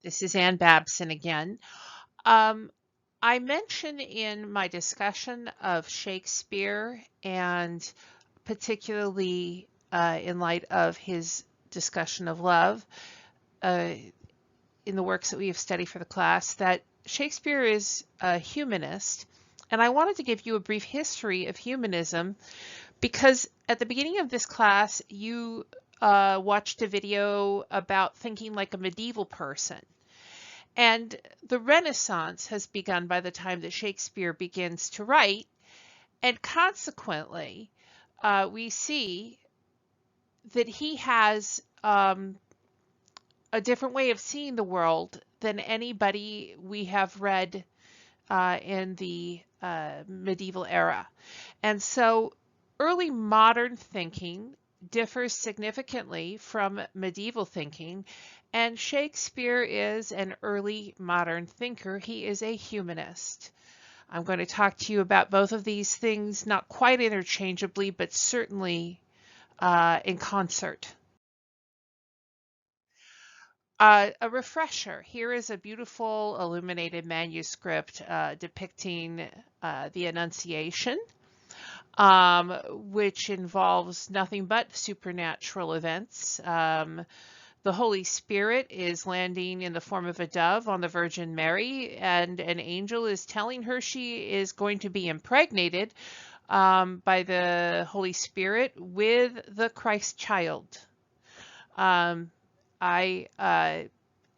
This is Ann Babson again. Um, I mentioned in my discussion of Shakespeare, and particularly in light of his discussion of love uh, in the works that we have studied for the class, that Shakespeare is a humanist. And I wanted to give you a brief history of humanism because at the beginning of this class, you watched a video about thinking like a medieval person. And the Renaissance has begun by the time that Shakespeare begins to write, and consequently, we see that he has a different way of seeing the world than anybody we have read in the medieval era. And so early modern thinking differs significantly from medieval thinking, and Shakespeare is an early modern thinker. He is a humanist. I'm going to talk to you about both of these things, not quite interchangeably, but certainly in concert. A refresher. Here is a beautiful illuminated manuscript depicting the Annunciation, which involves nothing but supernatural events. The Holy Spirit is landing in the form of a dove on the Virgin Mary, and an angel is telling her she is going to be impregnated by the Holy Spirit with the Christ child. I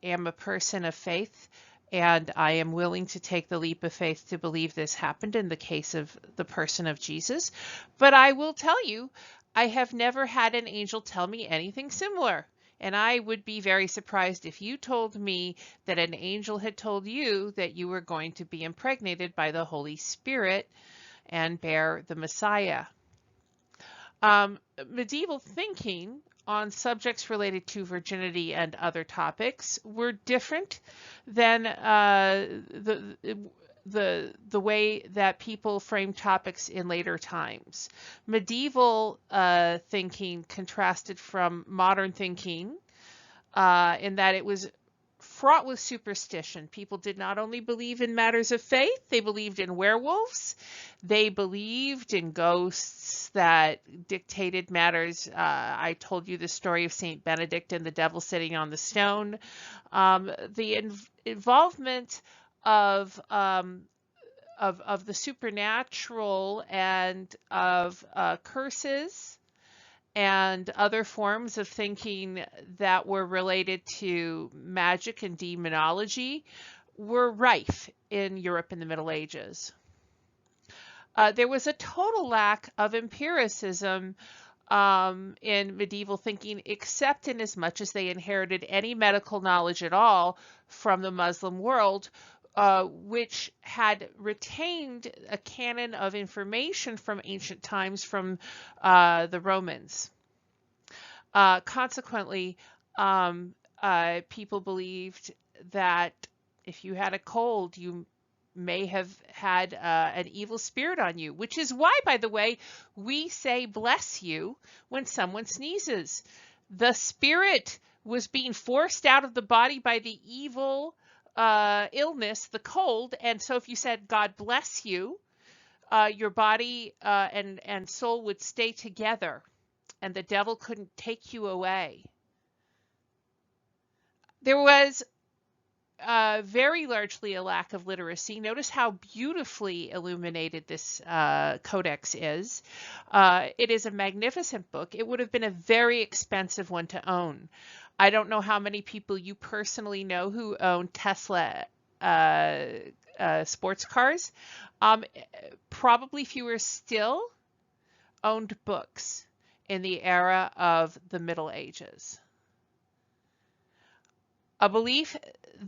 am a person of faith, and I am willing to take the leap of faith to believe this happened in the case of the person of Jesus. But I will tell you, I have never had an angel tell me anything similar. And I would be very surprised if you told me that an angel had told you that you were going to be impregnated by the Holy Spirit and bear the Messiah. Medieval thinking on subjects related to virginity and other topics were different than the way that people frame topics in later times. Medieval thinking contrasted from modern thinking in that it was fraught with superstition. People did not only believe in matters of faith, they believed in werewolves, they believed in ghosts that dictated matters. I told you the story of Saint Benedict and the devil sitting on the stone. The involvement of the supernatural and of curses and other forms of thinking that were related to magic and demonology were rife in Europe in the Middle Ages. There was a total lack of empiricism in medieval thinking, except in as much as they inherited any medical knowledge at all from the Muslim world, which had retained a canon of information from ancient times from the Romans. Consequently, people believed that if you had a cold, you may have had an evil spirit on you, which is why, by the way, we say bless you when someone sneezes. The spirit was being forced out of the body by the evil illness, the cold, and so if you said God bless you, your body and soul would stay together, and the devil couldn't take you away. There was very largely a lack of literacy. Notice how beautifully illuminated this codex is. It is a magnificent book. It would have been a very expensive one to own. I don't know how many people you personally know who own Tesla sports cars. Probably fewer still owned books in the era of the Middle Ages. A belief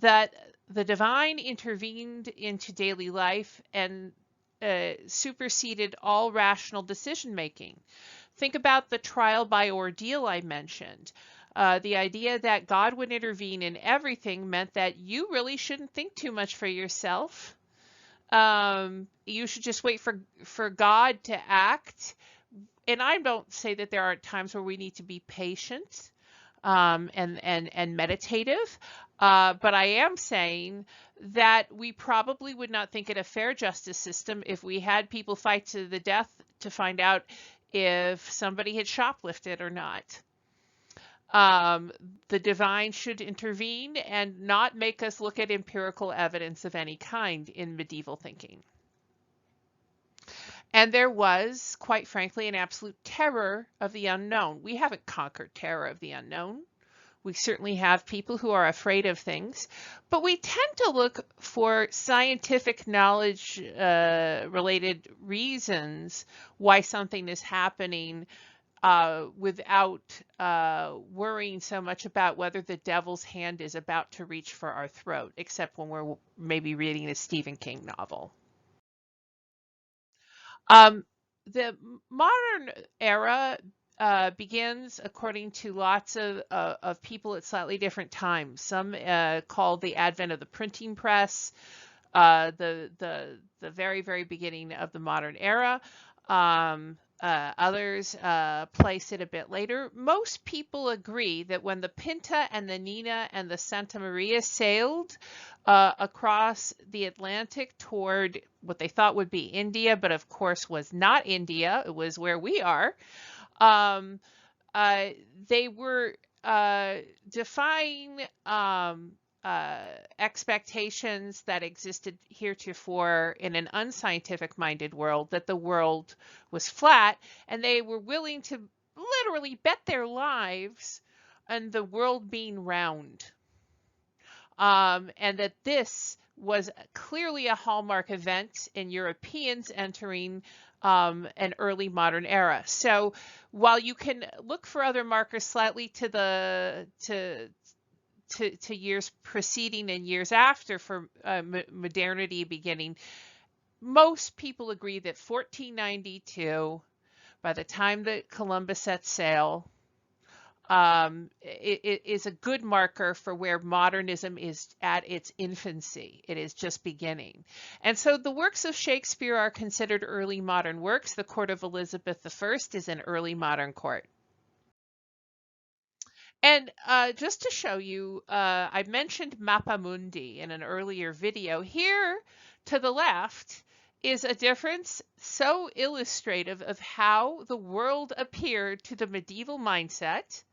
that the divine intervened into daily life and superseded all rational decision making. Think about the trial by ordeal I mentioned. The idea that God would intervene in everything meant that you really shouldn't think too much for yourself. You should just wait for God to act. And I don't say that there aren't times where we need to be patient. and meditative. But I am saying that we probably would not think it a fair justice system if we had people fight to the death to find out if somebody had shoplifted or not. Um, the divine should intervene and not make us look at empirical evidence of any kind in medieval thinking. And there was, quite frankly, an absolute terror of the unknown. We haven't conquered terror of the unknown. We certainly have people who are afraid of things, but we tend to look for scientific knowledge related reasons why something is happening without worrying so much about whether the devil's hand is about to reach for our throat, except when we're maybe reading a Stephen King novel. Um, the modern era begins according to lots of people at slightly different times. Some called the advent of the printing press, the very very beginning of the modern era. Others place it a bit later. Most people agree that when the Pinta and the Nina and the Santa Maria sailed across the Atlantic toward what they thought would be India, but of course was not India, it was where we are. Um, uh, they were defying uh, expectations that existed heretofore in an unscientific minded world, that the world was flat, and they were willing to literally bet their lives on the world being round. And that this was clearly a hallmark event in Europeans entering an early modern era. So while you can look for other markers slightly to the to years preceding and years after for modernity beginning, most people agree that 1492, by the time that Columbus set sail, it is a good marker for where modernism is at its infancy. It is just beginning. And so the works of Shakespeare are considered early modern works. The court of Elizabeth I is an early modern court. And just to show you, I mentioned Mappa Mundi in an earlier video. Here to the left is a difference so illustrative of how the world appeared to the medieval mindset.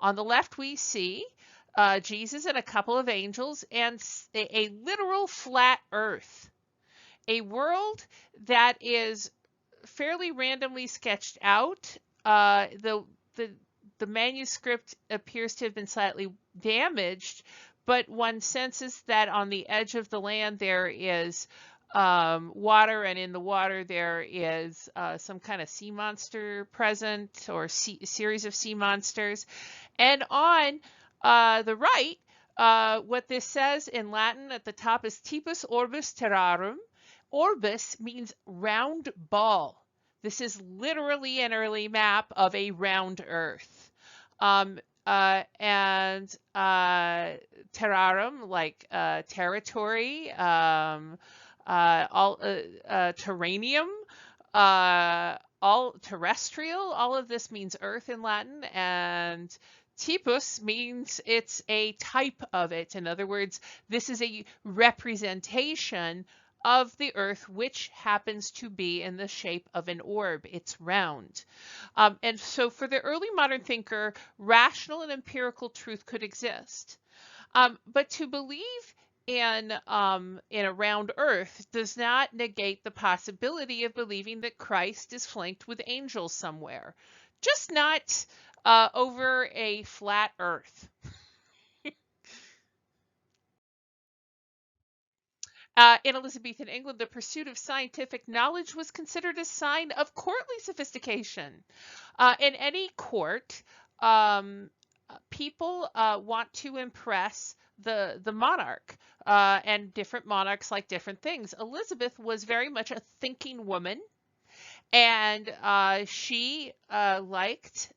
On the left, we see Jesus and a couple of angels and a literal flat earth, a world that is fairly randomly sketched out. The the manuscript appears to have been slightly damaged, but one senses that on the edge of the land there is water, and in the water there is some kind of sea monster present, or series of sea monsters. And on the right, what this says in Latin at the top is Tipus Orbis Terrarum. Orbis means round ball. This is literally an early map of a round Earth. And terrarum, like territory, all terranium, all terrestrial. All of this means Earth in Latin, and typus means it's a type of it. In other words, this is a representation of the Earth, which happens to be in the shape of an orb. It's round. And so for the early modern thinker, rational and empirical truth could exist. But to believe in a round Earth does not negate the possibility of believing that Christ is flanked with angels somewhere, just not over a flat Earth. In Elizabethan England, the pursuit of scientific knowledge was considered a sign of courtly sophistication. In any court, people want to impress the monarch, and different monarchs like different things. Elizabeth was very much a thinking woman, and she liked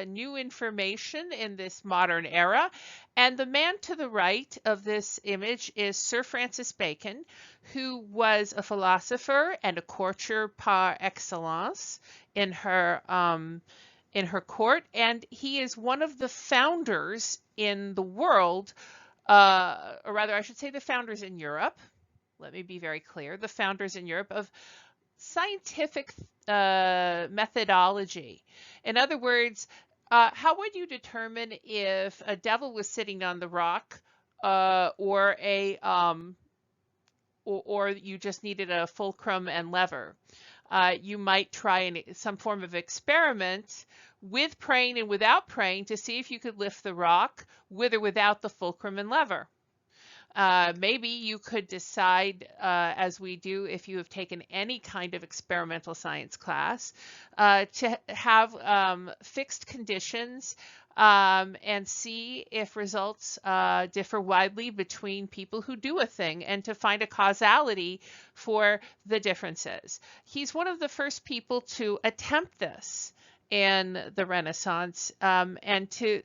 new information in this modern era. And the man to the right of this image is Sir Francis Bacon, who was a philosopher and a courtier par excellence in her in her court, and he is one of the founders in the world, or rather, I should say the founders in Europe. Let me be very clear, the founders in Europe of scientific methodology. In other words, how would you determine if a devil was sitting on the rock, or or you just needed a fulcrum and lever? You might try some form of experiment with praying and without praying to see if you could lift the rock with or without the fulcrum and lever. Maybe you could decide, as we do if you have taken any kind of experimental science class, to have fixed conditions, and see if results differ widely between people who do a thing, and to find a causality for the differences. He's one of the first people to attempt this in the Renaissance, and to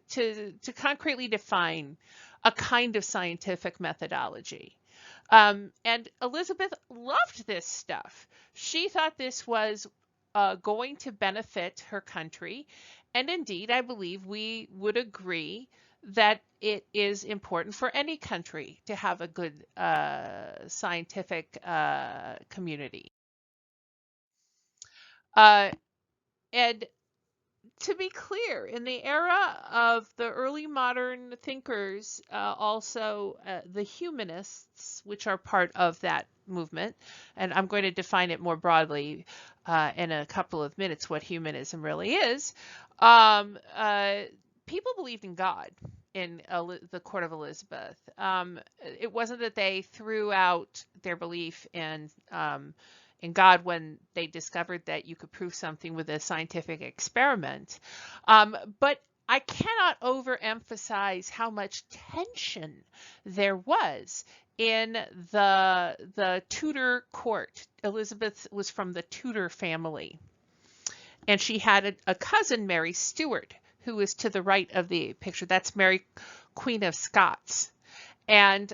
concretely define a kind of scientific methodology. And Elizabeth loved this stuff. She thought this was going to benefit her country. And indeed, I believe we would agree that it is important for any country to have a good scientific community. Uh, and to be clear, in the era of the early modern thinkers, also the humanists, which are part of that movement, and I'm going to define it more broadly in a couple of minutes what humanism really is, people believed in God in the court of Elizabeth. It wasn't that they threw out their belief in God when they discovered that you could prove something with a scientific experiment. But I cannot overemphasize how much tension there was in the Tudor court. Elizabeth was from the Tudor family, and she had a cousin, Mary Stuart, who is to the right of the picture. That's Mary, Queen of Scots. And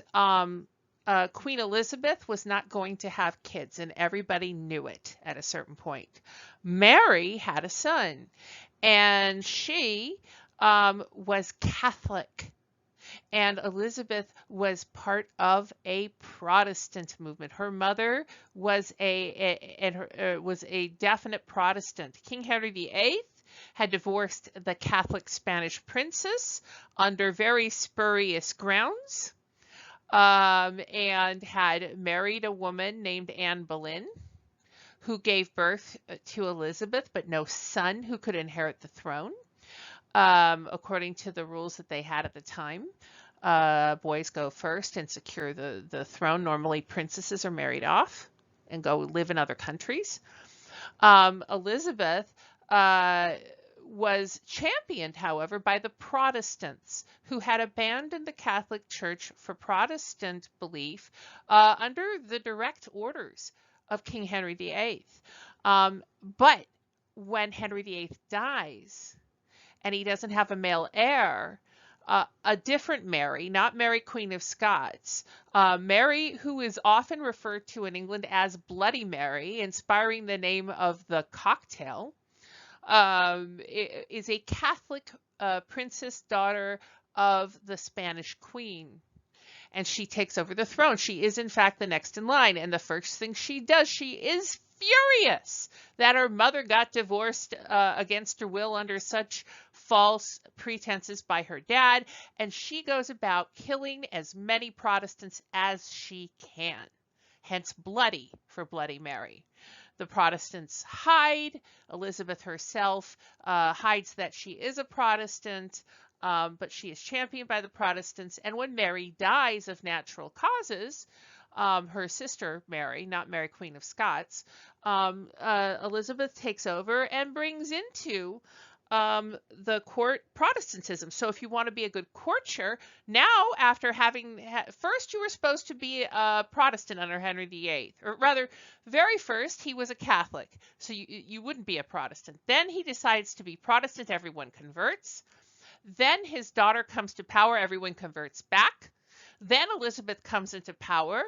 Queen Elizabeth was not going to have kids, and everybody knew it at a certain point. Mary had a son, and she was Catholic, and Elizabeth was part of a Protestant movement. Her mother was was a definite Protestant. King Henry VIII had divorced the Catholic Spanish princess under very spurious grounds, and had married a woman named Anne Boleyn, who gave birth to Elizabeth, but no son who could inherit the throne, according to the rules that they had at the time. Boys go first and secure the throne. Normally, princesses are married off and go live in other countries. Elizabeth was championed, however, by the Protestants, who had abandoned the Catholic Church for Protestant belief under the direct orders of King Henry VIII. But when Henry VIII dies and he doesn't have a male heir, a different Mary, not Mary, Queen of Scots, Mary, who is often referred to in England as Bloody Mary, inspiring the name of the cocktail, is a Catholic princess, daughter of the Spanish queen. And she takes over the throne. She is, in fact, the next in line. And the first thing she does, she is furious that her mother got divorced against her will under such false pretenses by her dad. And she goes about killing as many Protestants as she can. Hence, bloody for Bloody Mary. The Protestants hide. Elizabeth herself hides that she is a Protestant, but she is championed by the Protestants. And when Mary dies of natural causes, her sister Mary, not Mary, Queen of Scots, Elizabeth takes over and brings into the court Protestantism. So if you want to be a good courtier, now after having, first you were supposed to be a Protestant under Henry VIII, or rather, very first he was a Catholic, so you wouldn't be a Protestant. Then he decides to be Protestant, everyone converts. Then his daughter comes to power, everyone converts back. Then Elizabeth comes into power,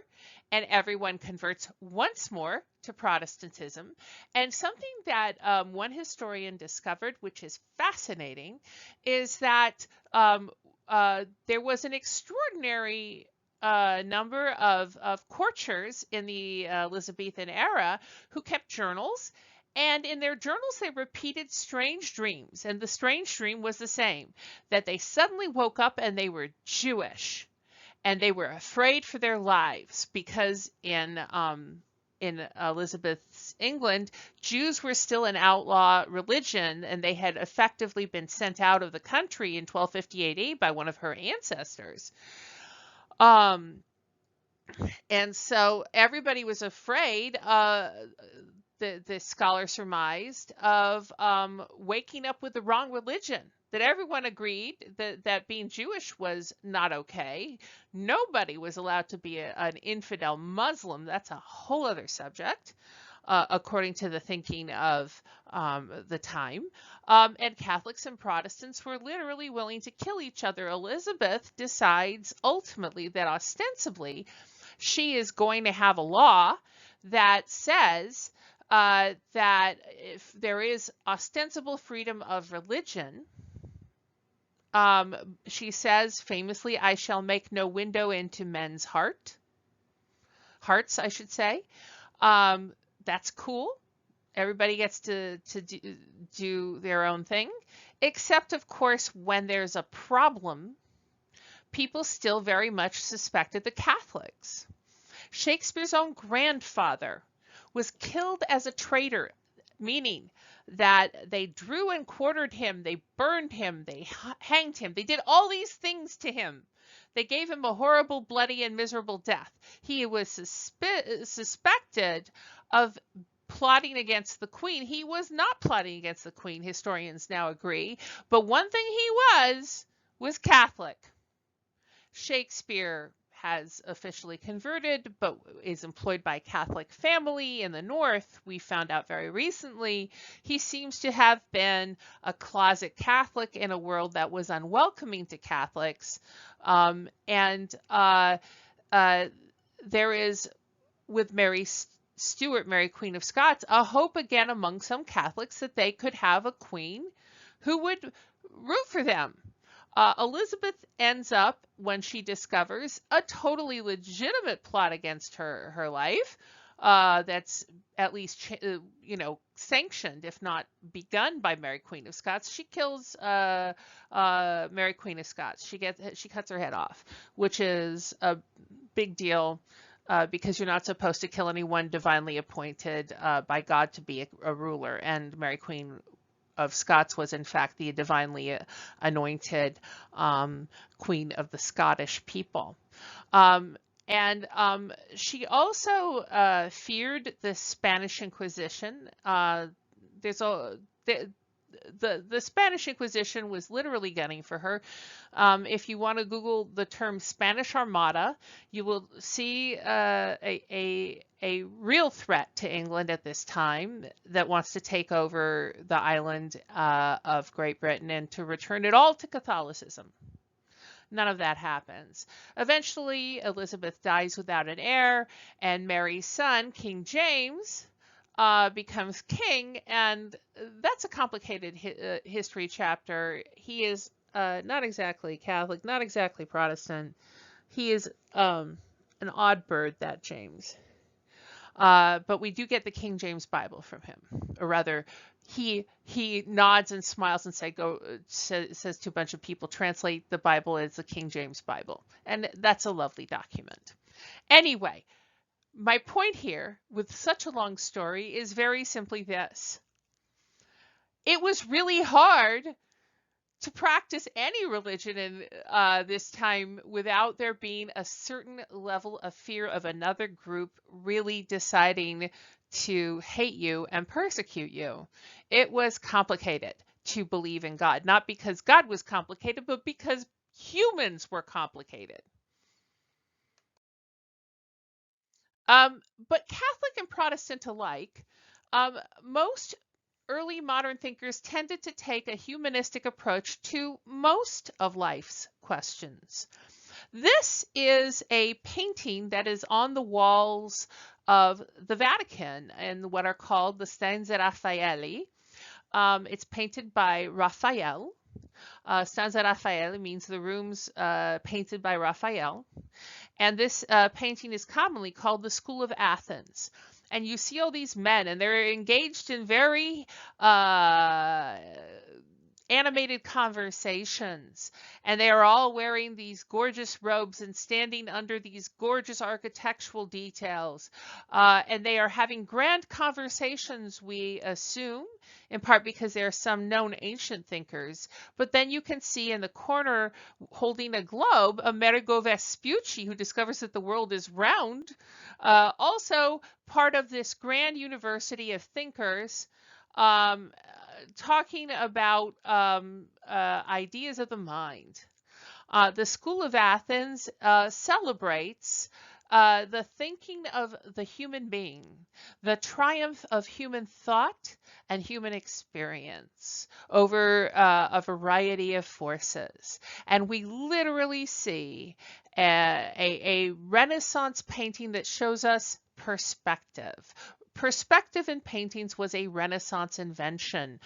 and everyone converts once more to Protestantism. And something that one historian discovered, which is fascinating, is that there was an extraordinary number of courtiers in the Elizabethan era who kept journals. And in their journals, they repeated strange dreams. And the strange dream was the same, that they suddenly woke up and they were Jewish, and they were afraid for their lives because in Elizabeth's England, Jews were still an outlaw religion, and they had effectively been sent out of the country in 1250 AD by one of her ancestors. Um, and so everybody was afraid, the scholar surmised, of waking up with the wrong religion. That everyone agreed that being Jewish was not okay. Nobody was allowed to be an infidel Muslim. That's a whole other subject, according to the thinking of the time. And Catholics and Protestants were literally willing to kill each other. Elizabeth decides ultimately that ostensibly she is going to have a law that says that if there is ostensible freedom of religion, she says famously, "I shall make no window into men's hearts, I should say." That's cool. Everybody gets to do their own thing, except of course when there's a problem, people still very much suspected the Catholics. Shakespeare's own grandfather was killed as a traitor, meaning that they drew and quartered him, they burned him, they hanged him, they did all these things to him. They gave him a horrible, bloody, and miserable death. He was suspected of plotting against the Queen. He was not plotting against the Queen, historians now agree, but one thing he was Catholic. Shakespeare has officially converted, but is employed by a Catholic family in the North. We found out very recently he seems to have been a closet Catholic in a world that was unwelcoming to Catholics. There is, with Mary Stuart, Mary Queen of Scots, a hope again among some Catholics that they could have a queen who would root for them. Elizabeth ends up, when she discovers a totally legitimate plot against her life, that's at least sanctioned, if not begun, by Mary Queen of Scots. She kills Mary Queen of Scots. She cuts her head off, which is a big deal. Because you're not supposed to kill anyone divinely appointed by God to be a ruler, and Mary Queen of Scots was in fact the divinely anointed queen of the Scottish people. She also feared the Spanish Inquisition. The Spanish Inquisition was literally gunning for her. If you want to Google the term Spanish Armada, you will see a real threat to England at this time that wants to take over the island of Great Britain and to return it all to Catholicism. None of that happens. Eventually, Elizabeth dies without an heir, and Mary's son, King James, becomes king, and that's a complicated history chapter. He is not exactly Catholic, not exactly Protestant. He is an odd bird, that James. But we do get the King James Bible from him, or rather, he nods and smiles and says to a bunch of people, translate the Bible as the King James Bible, and that's a lovely document. Anyway, my point here with such a long story is very simply this. It was really hard to practice any religion in this time without there being a certain level of fear of another group really deciding to hate you and persecute you. It was complicated to believe in God, not because God was complicated, but because humans were complicated. But Catholic and Protestant alike, most early modern thinkers tended to take a humanistic approach to most of life's questions. This is a painting that is on the walls of the Vatican and what are called the Stanze Raffaelli. It's painted by Raphael. Stanze Raffaelli means the rooms painted by Raphael. And this painting is commonly called the School of Athens. And you see all these men, and they're engaged in very animated conversations, and they are all wearing these gorgeous robes and standing under these gorgeous architectural details, and they are having grand conversations, we assume, in part because there are some known ancient thinkers. But then you can see in the corner, holding a globe, Amerigo Vespucci, who discovers that the world is round, also part of this grand university of thinkers, um, talking about ideas of the mind. The School of Athens celebrates the thinking of the human being, the triumph of human thought and human experience over a variety of forces. And we literally see a Renaissance painting that shows us perspective. Perspective in paintings was a Renaissance invention.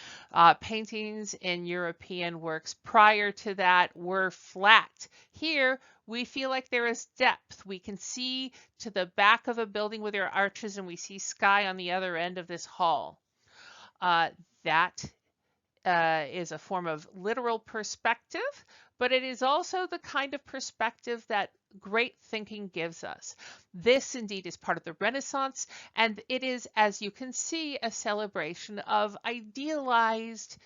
Paintings in European works prior to that were flat. Here, we feel like there is depth. We can see to the back of a building with their arches, and we see sky on the other end of this hall. That is a form of literal perspective, but it is also the kind of perspective that great thinking gives us. This indeed is part of the Renaissance, and it is, as you can see, a celebration of idealized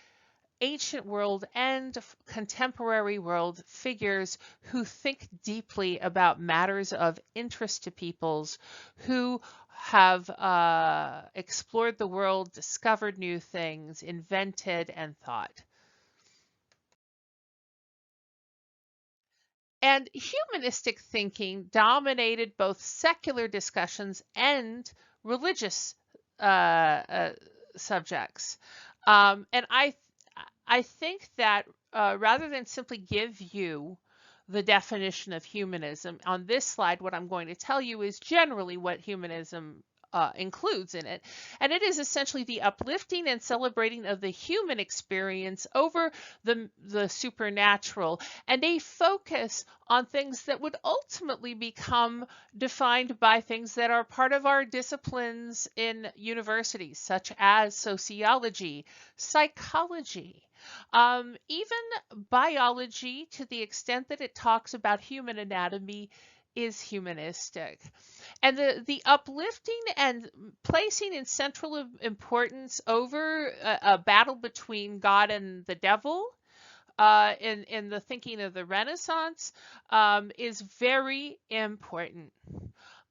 ancient world and contemporary world figures who think deeply about matters of interest to peoples, who have explored the world, discovered new things, invented, and thought. And humanistic thinking dominated both secular discussions and religious uh, uh, subjects. And I think that rather than simply give you the definition of humanism, on this slide, what I'm going to tell you is generally what humanism includes in it. And it is essentially the uplifting and celebrating of the human experience over the supernatural, and a focus on things that would ultimately become defined by things that are part of our disciplines in universities, such as sociology, psychology, even biology, to the extent that it talks about human anatomy, is humanistic. And the uplifting and placing in central importance over a battle between God and the devil in the thinking of the Renaissance is very important.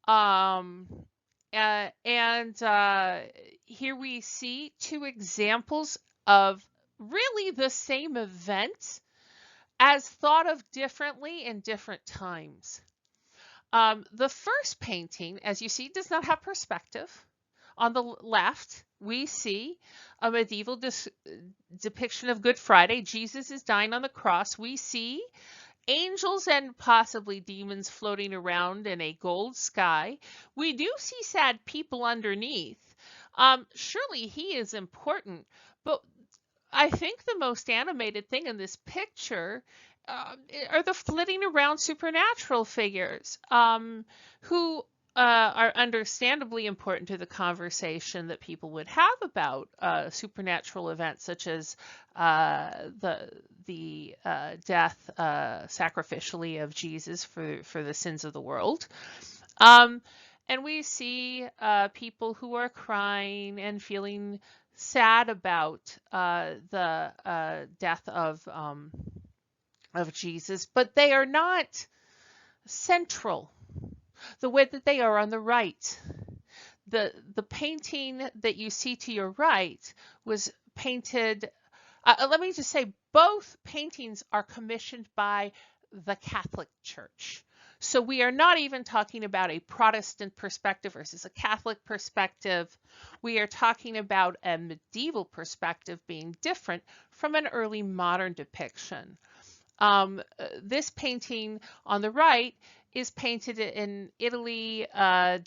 Um, and here we see two examples of really the same event as thought of differently in different times. The first painting, as you see, does not have perspective. On the left, we see a medieval depiction of Good Friday. Jesus is dying on the cross. We see angels and possibly demons floating around in a gold sky. We do see sad people underneath. Surely he is important, but I think the most animated thing in this picture are the flitting around supernatural figures who are understandably important to the conversation that people would have about supernatural events, such as the death sacrificially of Jesus for the sins of the world. Um, and we see people who are crying and feeling sad about the death of Jesus, but they are not central the way that they are on the right. The painting that you see to your right was painted. Let me just say, both paintings are commissioned by the Catholic Church. So we are not even talking about a Protestant perspective versus a Catholic perspective. We are talking about a medieval perspective being different from an early modern depiction. This painting on the right is painted in Italy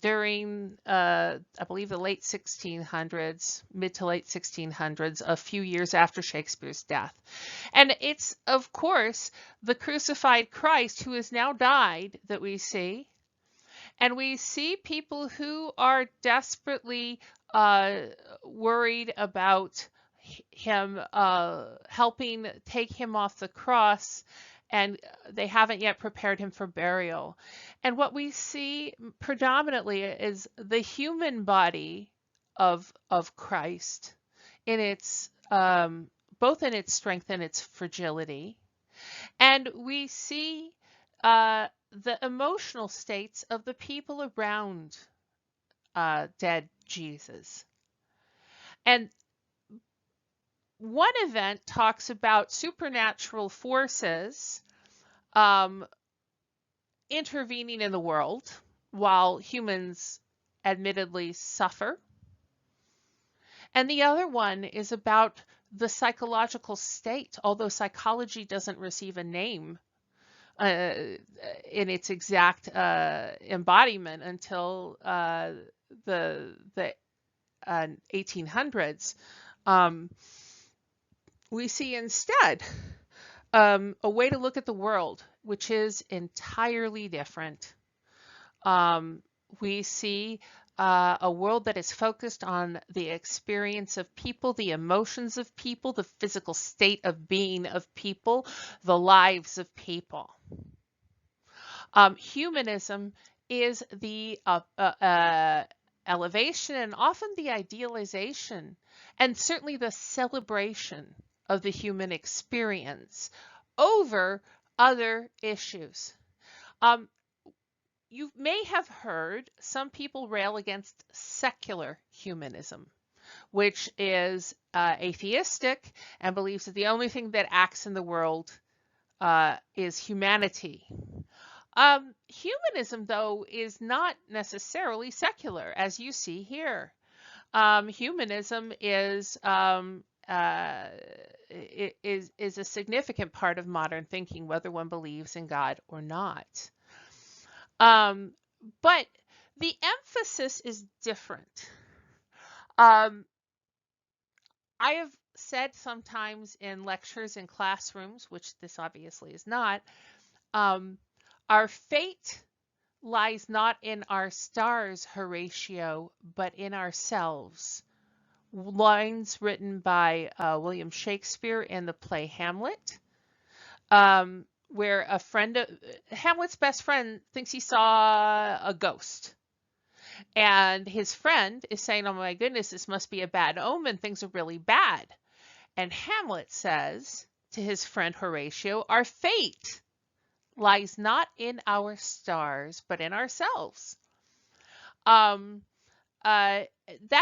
during, I believe, the late 1600s, mid to late 1600s, a few years after Shakespeare's death. And it's, of course, the crucified Christ who has now died that we see. And we see people who are desperately uh, worried about him helping take him off the cross, and they haven't yet prepared him for burial. And what we see predominantly is the human body of Christ in its both in its strength and its fragility. And we see the emotional states of the people around dead Jesus. And one event talks about supernatural forces um, intervening in the world while humans admittedly suffer. And the other one is about the psychological state, although psychology doesn't receive a name in its exact embodiment until the 1800s. We see instead a way to look at the world, which is entirely different. We see a world that is focused on the experience of people, the emotions of people, the physical state of being of people, the lives of people. Humanism is the elevation and often the idealization and certainly the celebration of the human experience over other issues. You may have heard some people rail against secular humanism, which is atheistic and believes that the only thing that acts in the world is humanity. Humanism, though, is not necessarily secular, as you see here. Humanism is a significant part of modern thinking, whether one believes in God or not. But the emphasis is different. I have said sometimes in lectures in classrooms, which this obviously is not, our fate lies not in our stars, Horatio, but in ourselves. Lines written by William Shakespeare in the play Hamlet, where Hamlet's best friend thinks he saw a ghost. And his friend is saying, oh my goodness, this must be a bad omen. Things are really bad. And Hamlet says to his friend Horatio, our fate lies not in our stars, but in ourselves. That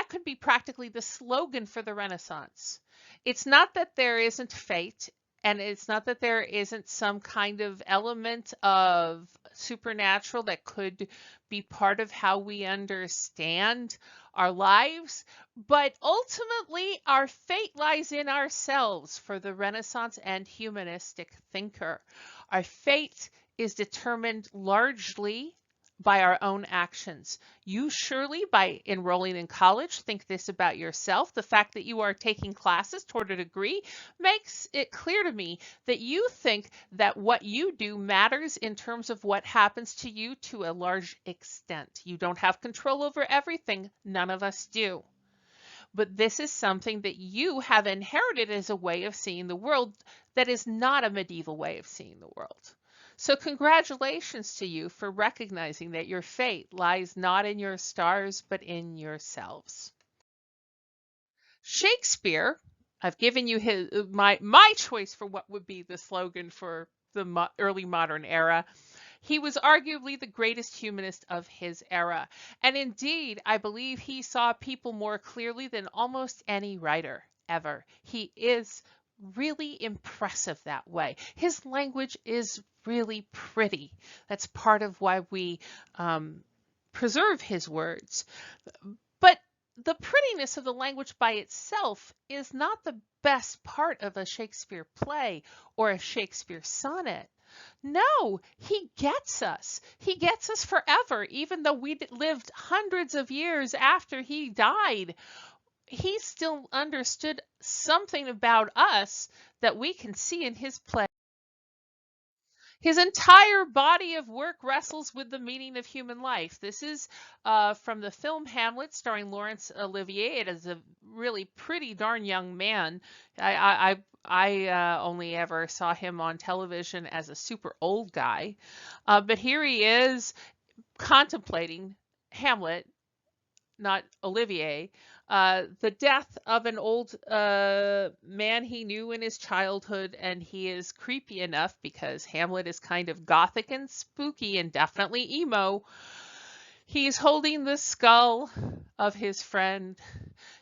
could be practically the slogan for the Renaissance. It's not that there isn't fate, and it's not that there isn't some kind of element of supernatural that could be part of how we understand our lives, but ultimately our fate lies in ourselves for the Renaissance and humanistic thinker. Our fate is determined largely by our own actions. You surely, by enrolling in college, think this about yourself. The fact that you are taking classes toward a degree makes it clear to me that you think that what you do matters in terms of what happens to you to a large extent. You don't have control over everything. None of us do. But this is something that you have inherited as a way of seeing the world that is not a medieval way of seeing the world. So congratulations to you for recognizing that your fate lies not in your stars, but in yourselves. Shakespeare, I've given you my choice for what would be the slogan for the early modern era. He was arguably the greatest humanist of his era. And indeed, I believe he saw people more clearly than almost any writer ever. He is really impressive that way. His language is really pretty. That's part of why we preserve his words. But the prettiness of the language by itself is not the best part of a Shakespeare play or a Shakespeare sonnet. No, he gets us. He gets us forever, even though we lived hundreds of years after he died. He still understood something about us that we can see in his play. His entire body of work wrestles with the meaning of human life. This is from the film Hamlet, starring Laurence Olivier. It is a really pretty darn young man. I only ever saw him on television as a super old guy, but here he is contemplating Hamlet, not Olivier, the death of an old man he knew in his childhood, and he is creepy enough because Hamlet is kind of gothic and spooky and definitely emo. He's holding the skull of his friend.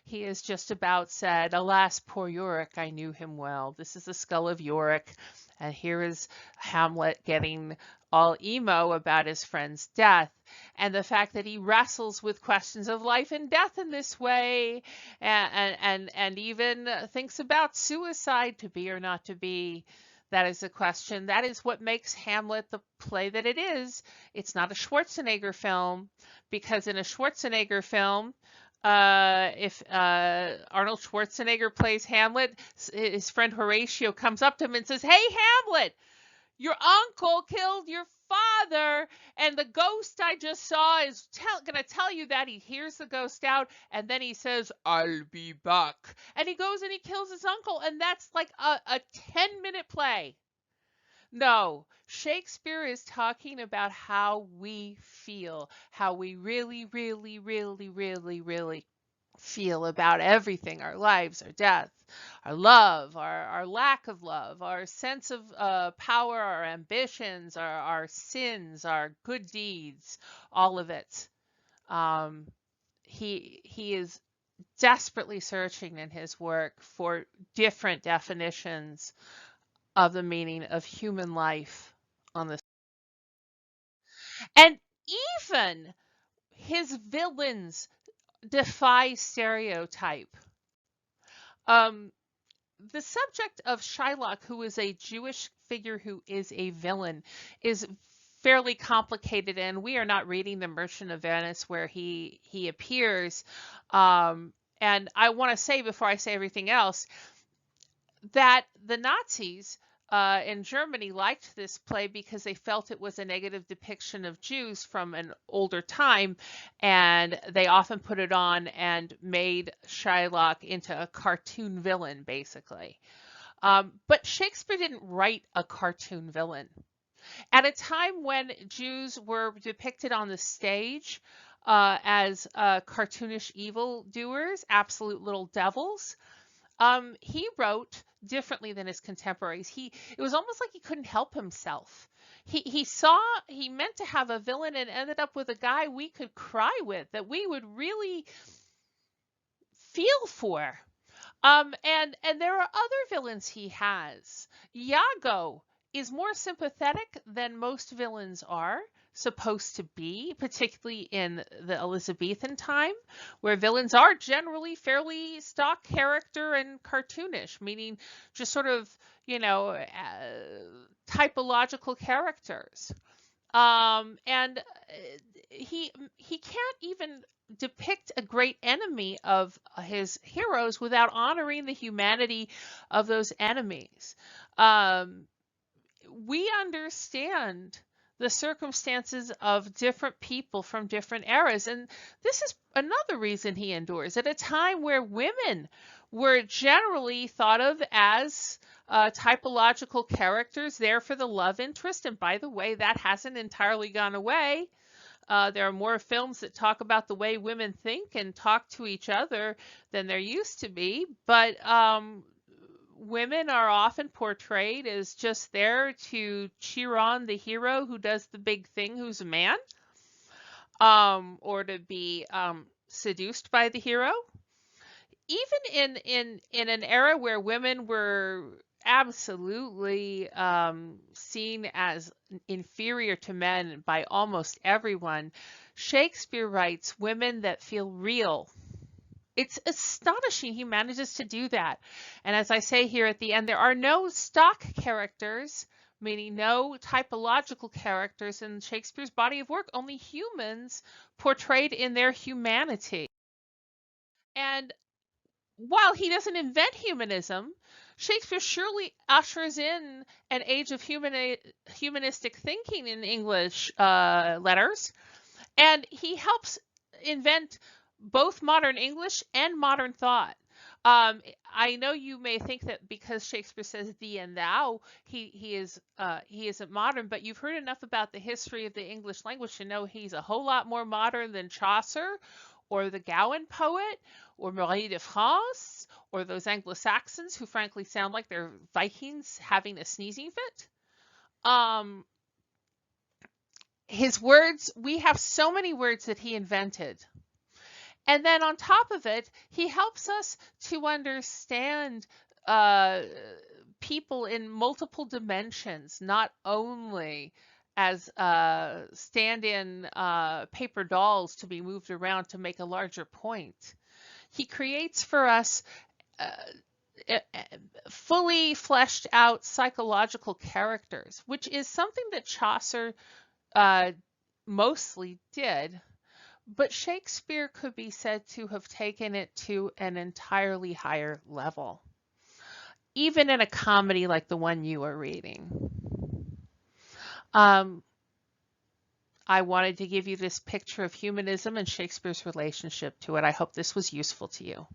He is just about said, "Alas, poor Yorick, I knew him well." This is the skull of Yorick. And here is Hamlet getting all emo about his friend's death, and the fact that he wrestles with questions of life and death in this way, and even thinks about suicide, to be or not to be. That is a question. That is what makes Hamlet the play that it is. It's not a Schwarzenegger film, because in a Schwarzenegger film, if Arnold Schwarzenegger plays Hamlet, his friend Horatio comes up to him and says, "Hey, Hamlet, your uncle killed your father, and the ghost I just saw is going to tell you that." He hears the ghost out, and then he says, "I'll be back." And he goes and he kills his uncle, and that's like a 10-minute play. No, Shakespeare is talking about how we feel, how we really, really, really, really, really feel about everything, our lives, our death, our love, our lack of love, our sense of power, our ambitions, our sins, our good deeds, all of it. Um, he is desperately searching in his work for different definitions of the meaning of human life on this. And even his villains defy stereotype. Um, the subject of Shylock, who is a Jewish figure who is a villain, is fairly complicated, and we are not reading The Merchant of Venice where he appears. And I want to say, before I say everything else, that the Nazis in Germany liked this play because they felt it was a negative depiction of Jews from an older time, and they often put it on and made Shylock into a cartoon villain, basically. But Shakespeare didn't write a cartoon villain. At a time when Jews were depicted on the stage as cartoonish evildoers, absolute little devils, he wrote differently than his contemporaries. It was almost like he couldn't help himself. He meant to have a villain and ended up with a guy we could cry with, that we would really feel for. And there are other villains he has. Iago is more sympathetic than most villains are supposed to be, particularly in the Elizabethan time, where villains are generally fairly stock character and cartoonish, meaning just sort of, typological characters. And he can't even depict a great enemy of his heroes without honoring the humanity of those enemies. Um, we understand the circumstances of different people from different eras, and this is another reason he endures at a time where women were generally thought of as typological characters there for the love interest. And by the way, that hasn't entirely gone away. There are more films that talk about the way women think and talk to each other than there used to be. But women are often portrayed as just there to cheer on the hero who does the big thing, who's a man, or to be seduced by the hero. Even in an era where women were absolutely seen as inferior to men by almost everyone, Shakespeare writes women that feel real. It's astonishing he manages to do that. And as I say here at the end, there are no stock characters, meaning no typological characters in Shakespeare's body of work, only humans portrayed in their humanity. And while he doesn't invent humanism, Shakespeare surely ushers in an age of humanistic thinking in English letters, and he helps invent both modern English and modern thought. I know you may think that because Shakespeare says thee and thou, he isn't modern, but you've heard enough about the history of the English language to know he's a whole lot more modern than Chaucer, or the Gawain poet, or Marie de France, or those Anglo-Saxons who frankly sound like they're Vikings having a sneezing fit. Um, his words, we have so many words that he invented. And then on top of it, he helps us to understand uh, people in multiple dimensions, not only as stand-in paper dolls to be moved around to make a larger point. He creates for us fully fleshed out psychological characters, which is something that Chaucer uh, mostly did. But Shakespeare could be said to have taken it to an entirely higher level, even in a comedy like the one you are reading. Um, I wanted to give you this picture of humanism and Shakespeare's relationship to it. I hope this was useful to you.